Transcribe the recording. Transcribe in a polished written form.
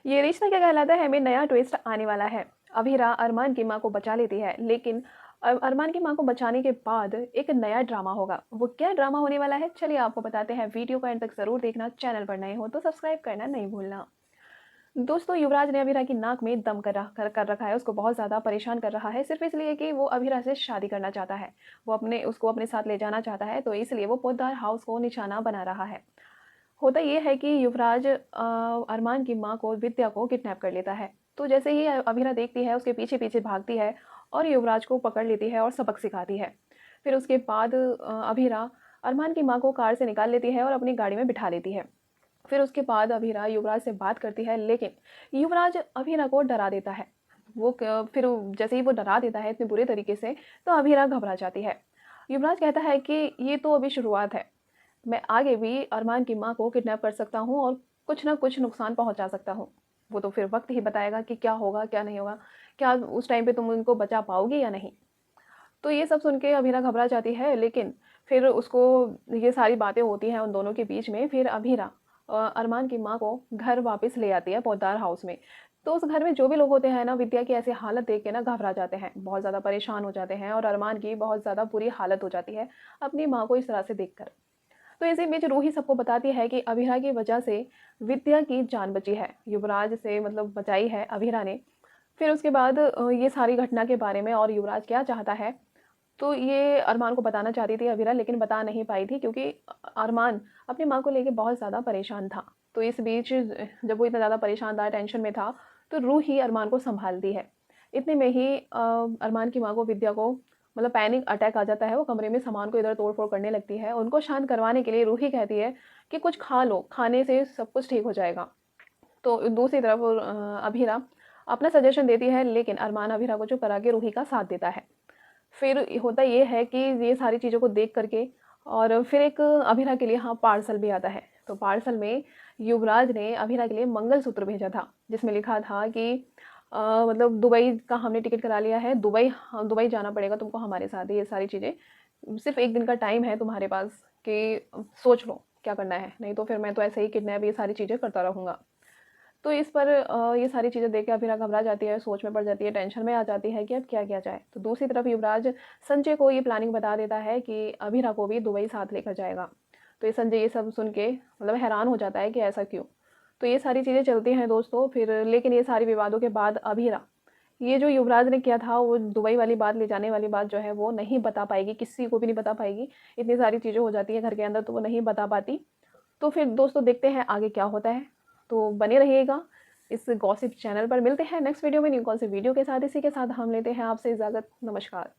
ये रिश्ता क्या कहलाता है में नया ट्विस्ट आने वाला है। अभीरा अरमान की माँ को बचा लेती है, लेकिन अरमान की माँ को बचाने के बाद एक नया ड्रामा होगा। वो क्या ड्रामा होने वाला है, चलिए आपको बताते हैं। वीडियो को एंड तक ज़रूर देखना। चैनल पर नए हो तो सब्सक्राइब करना नहीं भूलना। दोस्तों, युवराज ने अभीरा की नाक में दम कर रखा है। उसको बहुत ज़्यादा परेशान कर रहा है, सिर्फ इसलिए कि वो अभीरा से शादी करना चाहता है। वो उसको अपने साथ ले जाना चाहता है, तो इसलिए वो पोद्दार हाउस को निशाना बना रहा है। होता ये है कि युवराज अरमान की माँ को, विद्या को किडनैप कर लेता है। तो जैसे ही अभीरा देखती है, उसके पीछे-पीछे भागती है और युवराज को पकड़ लेती है और सबक सिखाती है। फिर उसके बाद अभीरा अरमान की माँ को कार से निकाल लेती है और अपनी गाड़ी में बिठा लेती है। फिर उसके बाद अभीरा युवराज से बात करती है, लेकिन युवराज अभीरा को डरा देता है। फिर जैसे ही वो डरा देता है इतने बुरे तरीके से, तो अभीरा घबरा जाती है। युवराज कहता है कि ये तो अभी शुरुआत है, मैं आगे भी अरमान की माँ को किडनैप कर सकता हूँ और कुछ ना कुछ नुकसान पहुँचा सकता हूँ। वो तो फिर वक्त ही बताएगा कि क्या होगा क्या नहीं होगा, क्या उस टाइम पे तुम उनको बचा पाओगी या नहीं। तो ये सब सुन के अभीरा घबरा जाती है, लेकिन फिर उसको ये सारी बातें होती हैं उन दोनों के बीच में। फिर अभीरा अरमान की माँ को घर वापस ले आती है पोद्दार हाउस में। तो उस घर में जो भी लोग होते हैं ना, विद्या की ऐसी हालत देख के ना घबरा जाते हैं, बहुत ज़्यादा परेशान हो जाते हैं और अरमान की बहुत ज़्यादा बुरी हालत हो जाती है अपनी माँ को इस तरह से देखकर। तो इसी बीच रूही सबको बताती है कि अभीरा की वजह से विद्या की जान बची है, युवराज से मतलब बचाई है अभीरा ने। फिर उसके बाद ये सारी घटना के बारे में और युवराज क्या चाहता है, तो ये अरमान को बताना चाहती थी अभीरा, लेकिन बता नहीं पाई थी क्योंकि अरमान अपनी माँ को लेके बहुत ज़्यादा परेशान था। तो इस बीच जब वो इतना ज़्यादा परेशान था, टेंशन में था, तो रूही अरमान को सँभालती है। इतने में ही अरमान की माँ को, विद्या को मतलब पैनिक अटैक आ जाता है। वो कमरे में सामान को इधर तोड़-फोड़ करने लगती है। उनको शांत करवाने के लिए रूही कहती है कि कुछ खा लो, खाने से सब कुछ ठीक हो जाएगा। तो दूसरी तरफ अभीरा अपना सजेशन देती है, लेकिन अरमान अभीरा को चुप करा के रूही का साथ देता है। फिर होता ये है कि ये सारी चीज़ों को देख कर के और फिर एक अभीरा के लिए हाँ, पार्सल भी आता है। तो पार्सल में युवराज ने अभीरा के लिए मंगलसूत्र भेजा था, जिसमें लिखा था कि मतलब दुबई का हमने टिकट करा लिया है, दुबई, हाँ, दुबई जाना पड़ेगा तुमको हमारे साथ। ये सारी चीज़ें सिर्फ़ 1 दिन का टाइम है तुम्हारे पास कि सोच लो क्या करना है, नहीं तो फिर मैं तो ऐसे ही किडनैप ये सारी चीज़ें करता रहूँगा। तो इस पर ये सारी चीज़ें देख के अभीरा घबरा जाती है, सोच में पड़ जाती है, टेंशन में आ जाती है कि अब क्या किया जाए। तो दूसरी तरफ युवराज संजय को ये प्लानिंग बता देता है कि अभीरा को भी दुबई साथ लेकर जाएगा। तो ये संजय ये सब सुन के मतलब हैरान हो जाता है कि ऐसा क्यों? तो ये सारी चीज़ें चलती हैं दोस्तों। फिर लेकिन ये सारे विवादों के बाद अभीरा ये जो युवराज ने किया था, वो दुबई वाली बात, ले जाने वाली बात जो है वो नहीं बता पाएगी, किसी को भी नहीं बता पाएगी। इतनी सारी चीज़ें हो जाती हैं घर के अंदर, तो वो नहीं बता पाती। तो फिर दोस्तों देखते हैं आगे क्या होता है। तो बने रहिएगा इस गॉसिप चैनल पर। मिलते हैं नेक्स्ट वीडियो में न्यू कॉल से वीडियो के साथ। इसी के साथ हम लेते हैं आपसे इजाज़त। नमस्कार।